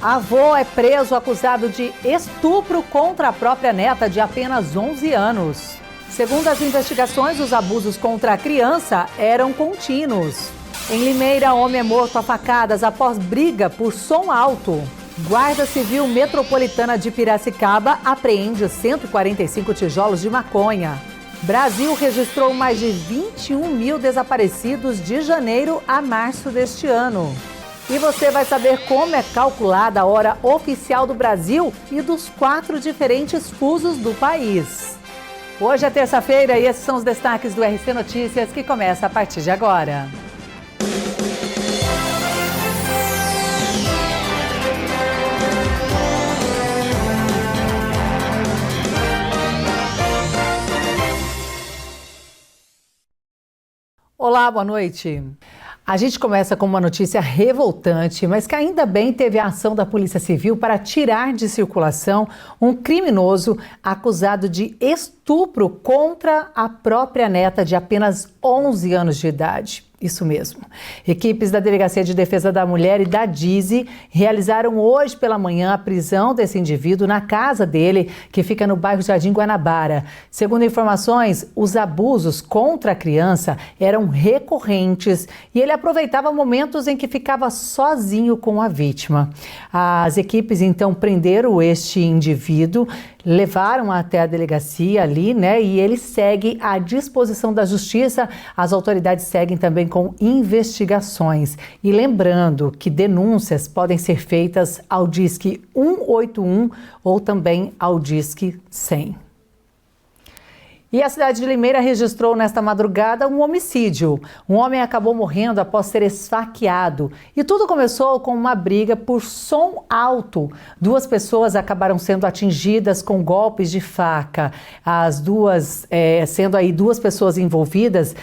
Avô é preso acusado de estupro contra a própria neta de apenas 11 anos. Segundo as investigações, os abusos contra a criança eram contínuos. Em Limeira, homem é morto a facadas após briga por som alto. Guarda Civil Metropolitana de Piracicaba apreende 145 tijolos de maconha. Brasil registrou mais de 21 mil desaparecidos de janeiro a março deste ano. E você vai saber como é calculada a hora oficial do Brasil e dos 4 diferentes fusos do país. Hoje é terça-feira e esses são os destaques do RC Notícias que começa a partir de agora. Olá, boa noite. A gente começa com uma notícia revoltante, mas que ainda bem teve a ação da Polícia Civil para tirar de circulação um criminoso acusado de estupro contra a própria neta de apenas 11 anos de idade. Isso mesmo. Equipes da Delegacia de Defesa da Mulher e da DISE realizaram hoje pela manhã a prisão desse indivíduo na casa dele, que fica no bairro Jardim Guanabara. Segundo informações, os abusos contra a criança eram recorrentes e ele aproveitava momentos em que ficava sozinho com a vítima. As equipes então prenderam este indivíduo, levaram até a delegacia ali, né? E ele segue à disposição da justiça. As autoridades seguem também com investigações. E lembrando que denúncias podem ser feitas ao Disque 181 ou também ao Disque 100. E a cidade de Limeira registrou nesta madrugada um homicídio. Um homem acabou morrendo após ser esfaqueado. E tudo começou com uma briga por som alto. 2 pessoas acabaram sendo atingidas com golpes de faca. As duas, sendo aí 2 pessoas envolvidas,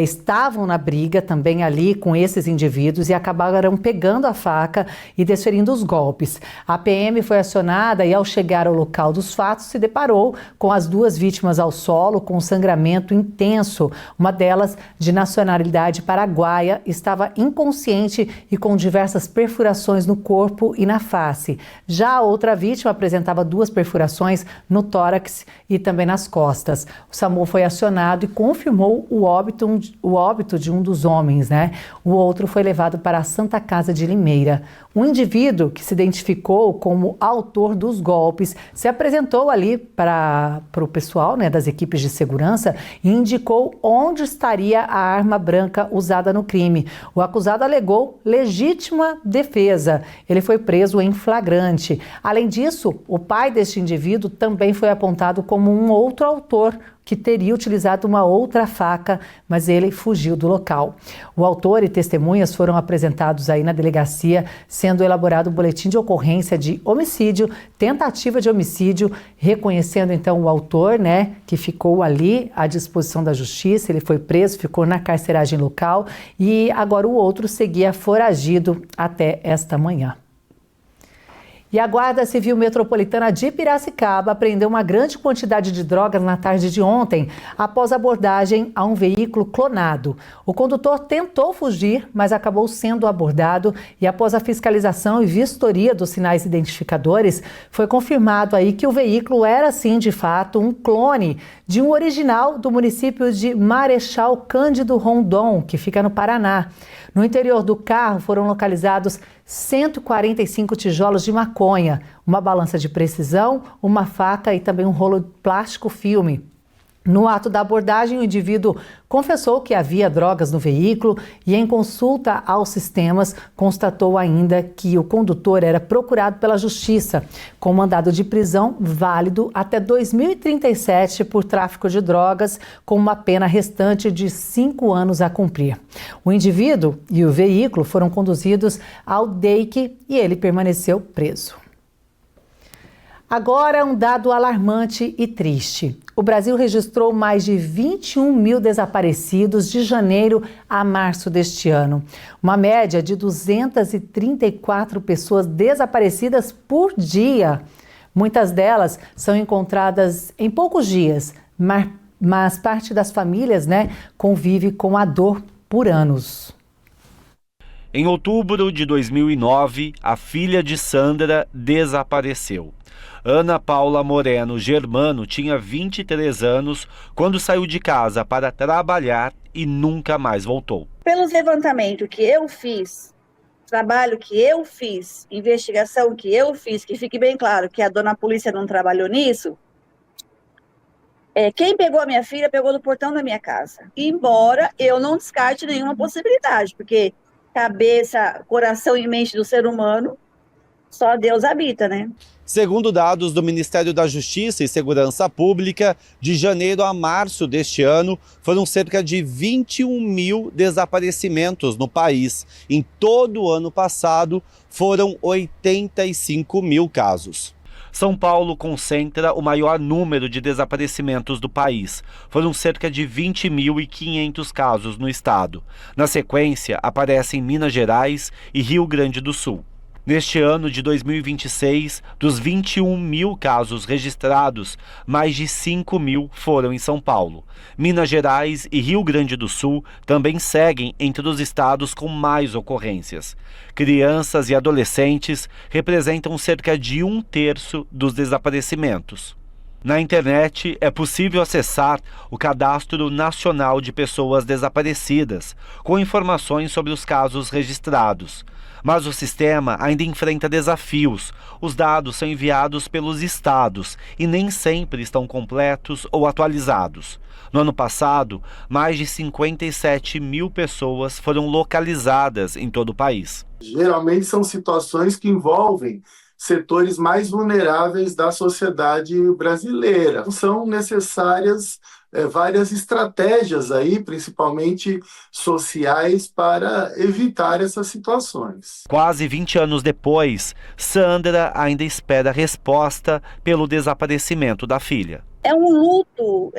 estavam na briga também ali com esses indivíduos e acabaram pegando a faca e desferindo os golpes. A PM foi acionada e ao chegar ao local dos fatos se deparou com as 2 vítimas ao solo, com sangramento intenso. Uma delas, de nacionalidade paraguaia, estava inconsciente e com diversas perfurações no corpo e na face. Já a outra vítima apresentava 2 perfurações no tórax e também nas costas. O SAMU foi acionado e confirmou o óbito de um dos homens, né? O outro foi levado para a Santa Casa de Limeira. Um indivíduo que se identificou como autor dos golpes se apresentou ali para o pessoal, né, das equipes de segurança e indicou onde estaria a arma branca usada no crime. O acusado alegou legítima defesa. Ele foi preso em flagrante. Além disso, o pai deste indivíduo também foi apontado como um outro autor que teria utilizado uma outra faca, mas ele fugiu do local. O autor e testemunhas foram apresentados aí na delegacia, sendo elaborado um boletim de ocorrência de homicídio, tentativa de homicídio, reconhecendo então o autor, né, que ficou ali à disposição da justiça. Ele foi preso, ficou na carceragem local e agora o outro seguia foragido até esta manhã. E a Guarda Civil Metropolitana de Piracicaba apreendeu uma grande quantidade de drogas na tarde de ontem, após abordagem a um veículo clonado. O condutor tentou fugir, mas acabou sendo abordado e após a fiscalização e vistoria dos sinais identificadores, foi confirmado aí que o veículo era sim, de fato, um clone de um original do município de Marechal Cândido Rondon, que fica no Paraná. No interior do carro foram localizados 145 tijolos de maconha, uma balança de precisão, uma faca e também um rolo de plástico filme. No ato da abordagem, o indivíduo confessou que havia drogas no veículo e, em consulta aos sistemas, constatou ainda que o condutor era procurado pela Justiça, com mandado de prisão válido até 2037 por tráfico de drogas, com uma pena restante de 5 anos a cumprir. O indivíduo e o veículo foram conduzidos ao DEIC e ele permaneceu preso. Agora, um dado alarmante e triste. O Brasil registrou mais de 21 mil desaparecidos de janeiro a março deste ano. Uma média de 234 pessoas desaparecidas por dia. Muitas delas são encontradas em poucos dias, mas parte das famílias, convive com a dor por anos. Em outubro de 2009, a filha de Sandra desapareceu. Ana Paula Moreno Germano tinha 23 anos quando saiu de casa para trabalhar e nunca mais voltou. Pelos levantamentos que eu fiz, trabalho que eu fiz, investigação que eu fiz, que fique bem claro que a dona polícia não trabalhou nisso, quem pegou a minha filha pegou no portão da minha casa. Embora eu não descarte nenhuma possibilidade, porque cabeça, coração e mente do ser humano, só Deus habita, né? Segundo dados do Ministério da Justiça e Segurança Pública, de janeiro a março deste ano, foram cerca de 21 mil desaparecimentos no país. Em todo o ano passado, foram 85 mil casos. São Paulo concentra o maior número de desaparecimentos do país. Foram cerca de 20.500 casos no estado. Na sequência, aparecem Minas Gerais e Rio Grande do Sul. Neste ano de 2026, dos 21 mil casos registrados, mais de 5 mil foram em São Paulo. Minas Gerais e Rio Grande do Sul também seguem entre os estados com mais ocorrências. Crianças e adolescentes representam cerca de 1/3 dos desaparecimentos. Na internet é possível acessar o Cadastro Nacional de Pessoas Desaparecidas, com informações sobre os casos registrados. Mas o sistema ainda enfrenta desafios. Os dados são enviados pelos estados e nem sempre estão completos ou atualizados. No ano passado, mais de 57 mil pessoas foram localizadas em todo o país. Geralmente são situações que envolvem setores mais vulneráveis da sociedade brasileira. São necessárias várias estratégias aí, principalmente sociais, para evitar essas situações. Quase 20 anos depois, Sandra ainda espera a resposta pelo desaparecimento da filha. É um luto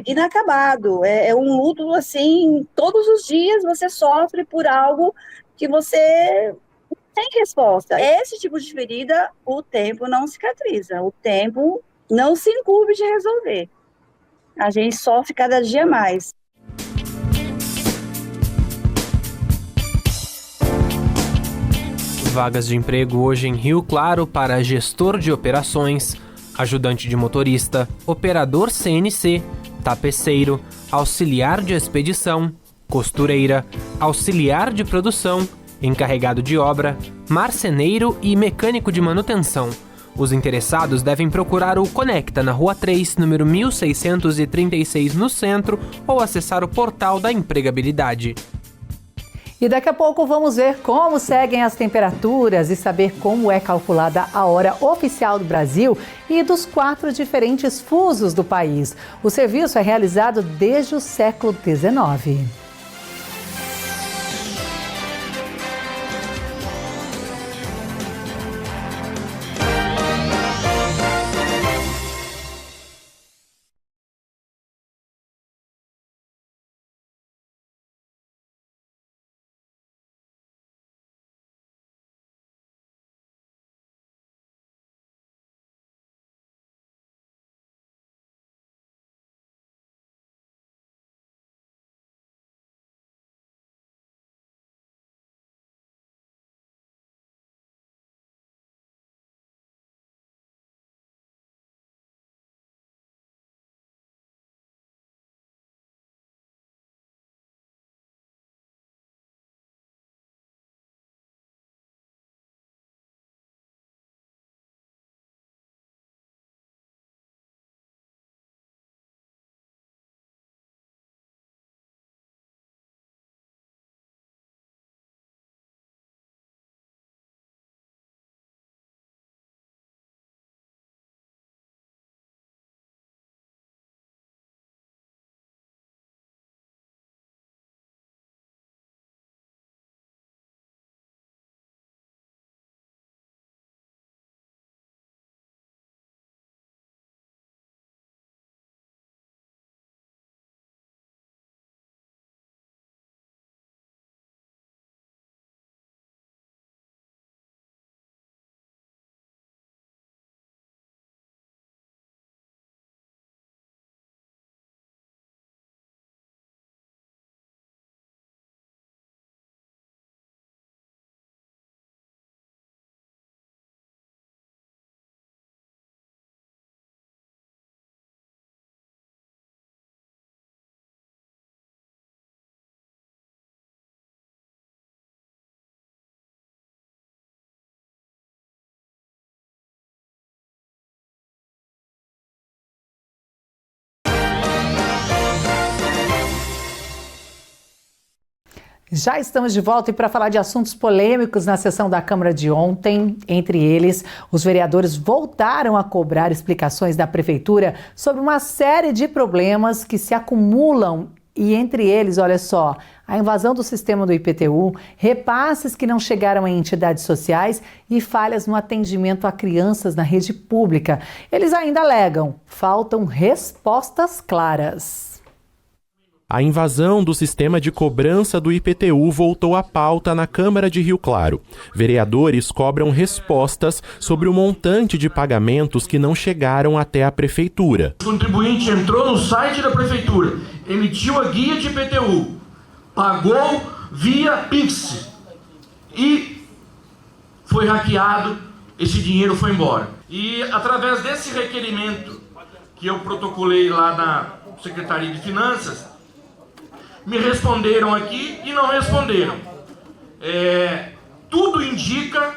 inacabado, é um luto assim, todos os dias você sofre por algo que você tem resposta. Esse tipo de ferida, o tempo não cicatriza, o tempo não se incumbe de resolver. A gente sofre cada dia mais. Vagas de emprego hoje em Rio Claro para gestor de operações, ajudante de motorista, operador CNC, tapeceiro, auxiliar de expedição, costureira, auxiliar de produção, encarregado de obra, marceneiro e mecânico de manutenção. Os interessados devem procurar o Conecta na Rua 3, número 1636, no centro, ou acessar o portal da empregabilidade. E daqui a pouco vamos ver como seguem as temperaturas e saber como é calculada a hora oficial do Brasil e dos 4 diferentes fusos do país. O serviço é realizado desde o século XIX. Já estamos de volta e para falar de assuntos polêmicos na sessão da Câmara de ontem, entre eles, os vereadores voltaram a cobrar explicações da Prefeitura sobre uma série de problemas que se acumulam e entre eles, olha só, a invasão do sistema do IPTU, repasses que não chegaram em entidades sociais e falhas no atendimento a crianças na rede pública. Eles ainda alegam, faltam respostas claras. A invasão do sistema de cobrança do IPTU voltou à pauta na Câmara de Rio Claro. Vereadores cobram respostas sobre o montante de pagamentos que não chegaram até a Prefeitura. O contribuinte entrou no site da Prefeitura, emitiu a guia de IPTU, pagou via Pix e foi hackeado, esse dinheiro foi embora. E através desse requerimento que eu protocolei lá na Secretaria de Finanças, me responderam aqui e não responderam. Tudo indica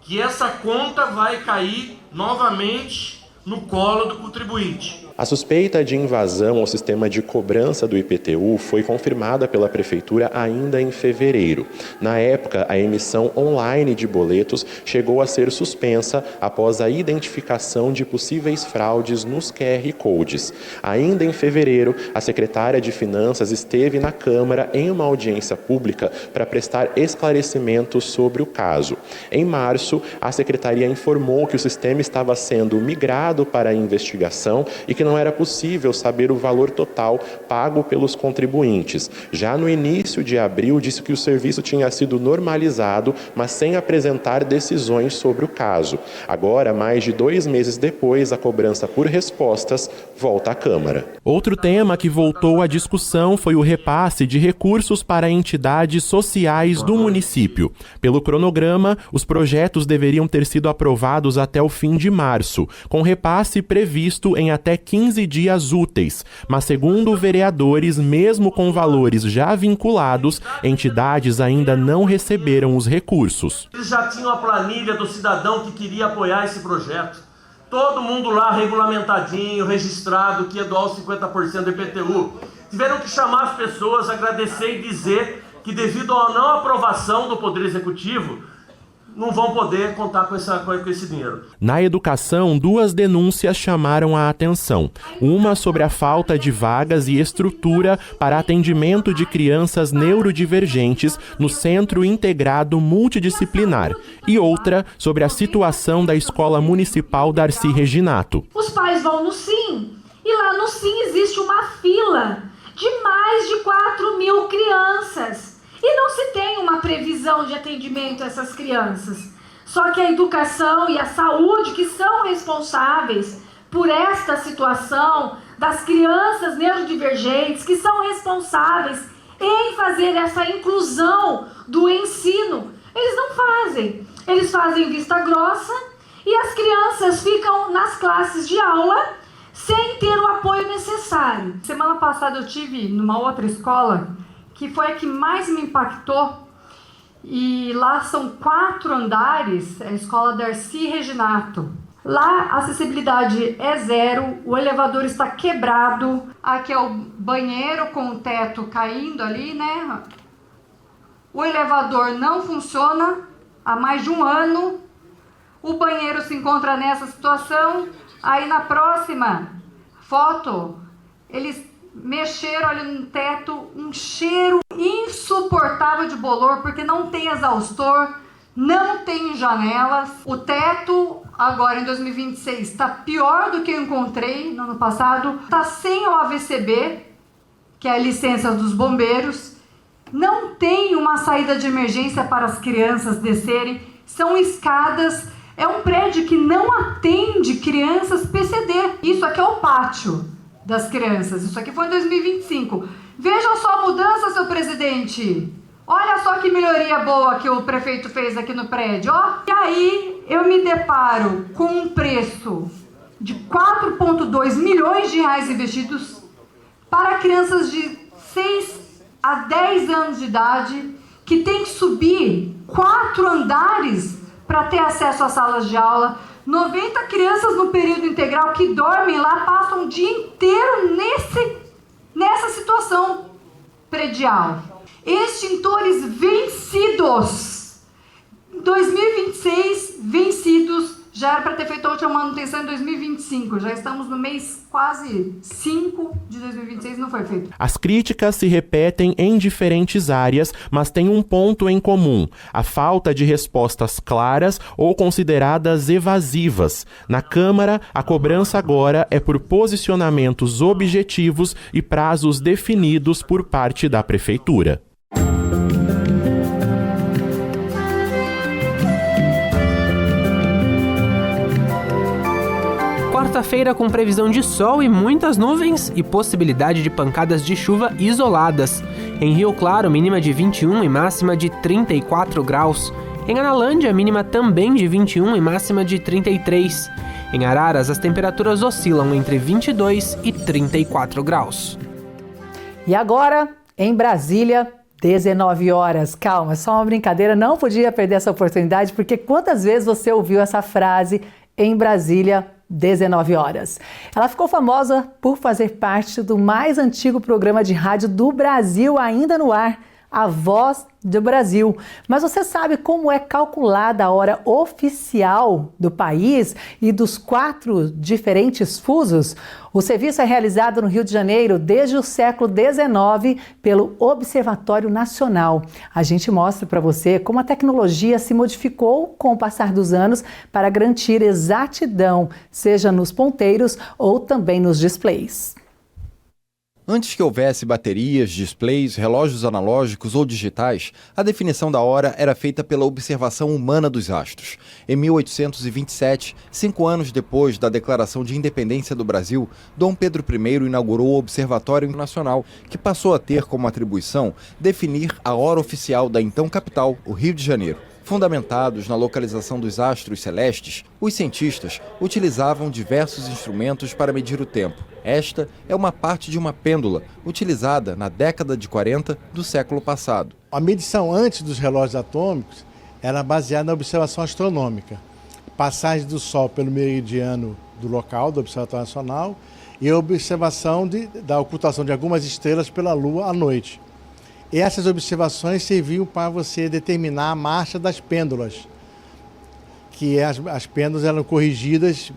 que essa conta vai cair novamente no colo do contribuinte. A suspeita de invasão ao sistema de cobrança do IPTU foi confirmada pela Prefeitura ainda em fevereiro. Na época, a emissão online de boletos chegou a ser suspensa após a identificação de possíveis fraudes nos QR Codes. Ainda em fevereiro, a secretária de Finanças esteve na Câmara em uma audiência pública para prestar esclarecimentos sobre o caso. Em março, a secretaria informou que o sistema estava sendo migrado para a investigação e que não era possível saber o valor total pago pelos contribuintes. Já no início de abril, disse que o serviço tinha sido normalizado, mas sem apresentar decisões sobre o caso. Agora, mais de 2 meses depois, a cobrança por respostas volta à Câmara. Outro tema que voltou à discussão foi o repasse de recursos para entidades sociais do município. Pelo cronograma, os projetos deveriam ter sido aprovados até o fim de março, com repasse previsto em até 15 dias úteis, mas segundo vereadores, mesmo com valores já vinculados, entidades ainda não receberam os recursos. Eles já tinham a planilha do cidadão que queria apoiar esse projeto. Todo mundo lá regulamentadinho, registrado, que ia doar os 50% do IPTU. Tiveram que chamar as pessoas, agradecer e dizer que devido à não aprovação do Poder Executivo, não vão poder contar com esse dinheiro. Na educação, 2 denúncias chamaram a atenção. Uma sobre a falta de vagas e estrutura para atendimento de crianças neurodivergentes no Centro Integrado Multidisciplinar. E outra sobre a situação da Escola Municipal Darcy Reginato. Os pais vão no SIM e lá no SIM existe uma fila de mais de 4.000 crianças. E não se tem uma previsão de atendimento a essas crianças. Só que a educação e a saúde, que são responsáveis por esta situação das crianças neurodivergentes, que são responsáveis em fazer essa inclusão do ensino, eles não fazem. Eles fazem vista grossa e as crianças ficam nas classes de aula sem ter o apoio necessário. Semana passada eu tive numa outra escola que foi a que mais me impactou, e lá são 4 andares, é a escola Darcy Reginato. Lá a acessibilidade é 0, o elevador está quebrado, aqui é o banheiro com o teto caindo ali, né? O elevador não funciona há mais de 1 ano, o banheiro se encontra nessa situação. Aí na próxima foto, eles mexeram ali no teto, um cheiro insuportável de bolor, porque não tem exaustor, não tem janelas. O teto, agora em 2026, está pior do que eu encontrei no ano passado. Está sem o AVCB, que é a licença dos bombeiros. Não tem uma saída de emergência para as crianças descerem. São escadas. É um prédio que não atende crianças PCD. Isso aqui é o pátio das crianças. Isso aqui foi em 2025. Vejam só a mudança, seu presidente. Olha só que melhoria boa que o prefeito fez aqui no prédio, ó. E aí eu me deparo com um preço de 4,2 milhões de reais investidos para crianças de 6 a 10 anos de idade, que tem que subir 4 andares para ter acesso às salas de aula. 90 crianças no período integral que dormem lá, passam o dia inteiro nessa situação predial. extintores vencidos. 2026, vencidos. Já era para ter feito a última manutenção em 2025. Já estamos no mês quase 5 de 2026, não foi feito. As críticas se repetem em diferentes áreas, mas tem um ponto em comum: a falta de respostas claras ou consideradas evasivas. Na Câmara, a cobrança agora é por posicionamentos objetivos e prazos definidos por parte da Prefeitura. Quarta-feira com previsão de sol e muitas nuvens e possibilidade de pancadas de chuva isoladas. Em Rio Claro, mínima de 21 e máxima de 34 graus. Em Analândia, mínima também de 21 e máxima de 33. Em Araras, as temperaturas oscilam entre 22 e 34 graus. E agora, em Brasília, 19 horas. Calma, é só uma brincadeira, não podia perder essa oportunidade, porque quantas vezes você ouviu essa frase em Brasília, 19 horas. Ela ficou famosa por fazer parte do mais antigo programa de rádio do Brasil ainda no ar, A Voz do Brasil. Mas você sabe como é calculada a hora oficial do país e dos 4 diferentes fusos? O serviço é realizado no Rio de Janeiro desde o século XIX pelo Observatório Nacional. A gente mostra para você como a tecnologia se modificou com o passar dos anos para garantir exatidão, seja nos ponteiros ou também nos displays. Antes que houvesse baterias, displays, relógios analógicos ou digitais, a definição da hora era feita pela observação humana dos astros. Em 1827, 5 anos depois da Declaração de Independência do Brasil, Dom Pedro I inaugurou o Observatório Nacional, que passou a ter como atribuição definir a hora oficial da então capital, o Rio de Janeiro. Fundamentados na localização dos astros celestes, os cientistas utilizavam diversos instrumentos para medir o tempo. Esta é uma parte de uma pêndula utilizada na década de 40 do século passado. A medição antes dos relógios atômicos era baseada na observação astronômica. Passagem do Sol pelo meridiano do local, do Observatório Nacional, e a observação da ocultação de algumas estrelas pela Lua à noite. E essas observações serviam para você determinar a marcha das pêndulas, que as pêndulas eram corrigidas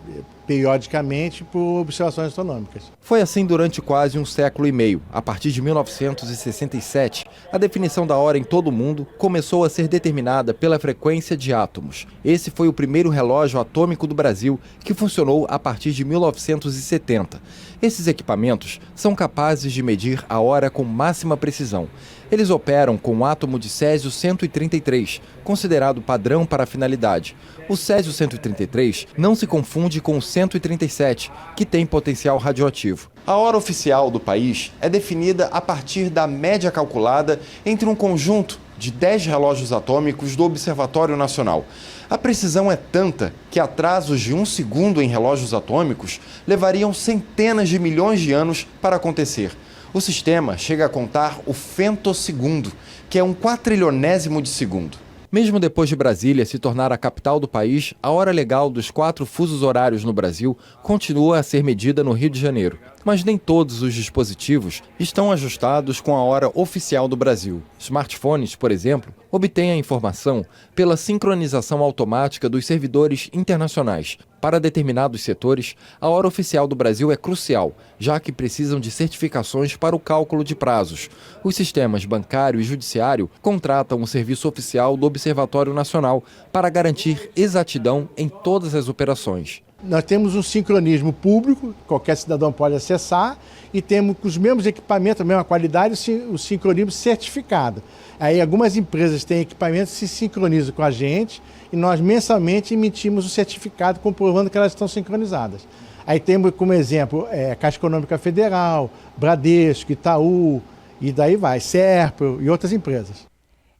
periodicamente por observações astronômicas. Foi assim durante quase um século e meio. A partir de 1967, a definição da hora em todo o mundo começou a ser determinada pela frequência de átomos. Esse foi o primeiro relógio atômico do Brasil, que funcionou a partir de 1970. Esses equipamentos são capazes de medir a hora com máxima precisão. Eles operam com um átomo de césio-133, considerado padrão para a finalidade. O césio-133 não se confunde com o 137, que tem potencial radioativo. A hora oficial do país é definida a partir da média calculada entre um conjunto de 10 relógios atômicos do Observatório Nacional. A precisão é tanta que atrasos de 1 segundo em relógios atômicos levariam centenas de milhões de anos para acontecer. O sistema chega a contar o femtosegundo, que é um quatrilionésimo de segundo. Mesmo depois de Brasília se tornar a capital do país, a hora legal dos 4 fusos horários no Brasil continua a ser medida no Rio de Janeiro. Mas nem todos os dispositivos estão ajustados com a hora oficial do Brasil. Smartphones, por exemplo, obtêm a informação pela sincronização automática dos servidores internacionais. Para determinados setores, a hora oficial do Brasil é crucial, já que precisam de certificações para o cálculo de prazos. Os sistemas bancário e judiciário contratam o serviço oficial do Observatório Nacional para garantir exatidão em todas as operações. Nós temos um sincronismo público, qualquer cidadão pode acessar, e temos com os mesmos equipamentos, a mesma qualidade, o sincronismo certificado. Aí algumas empresas têm equipamentos que se sincronizam com a gente e nós mensalmente emitimos o certificado comprovando que elas estão sincronizadas. Aí temos como exemplo Caixa Econômica Federal, Bradesco, Itaú, e daí vai, Serpro e outras empresas.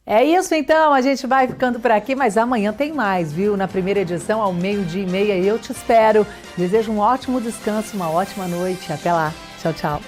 É isso então, a gente vai ficando por aqui, mas amanhã tem mais, viu? Na primeira edição, ao 12:30, eu te espero. Desejo um ótimo descanso, uma ótima noite. Até lá. Tchau, tchau.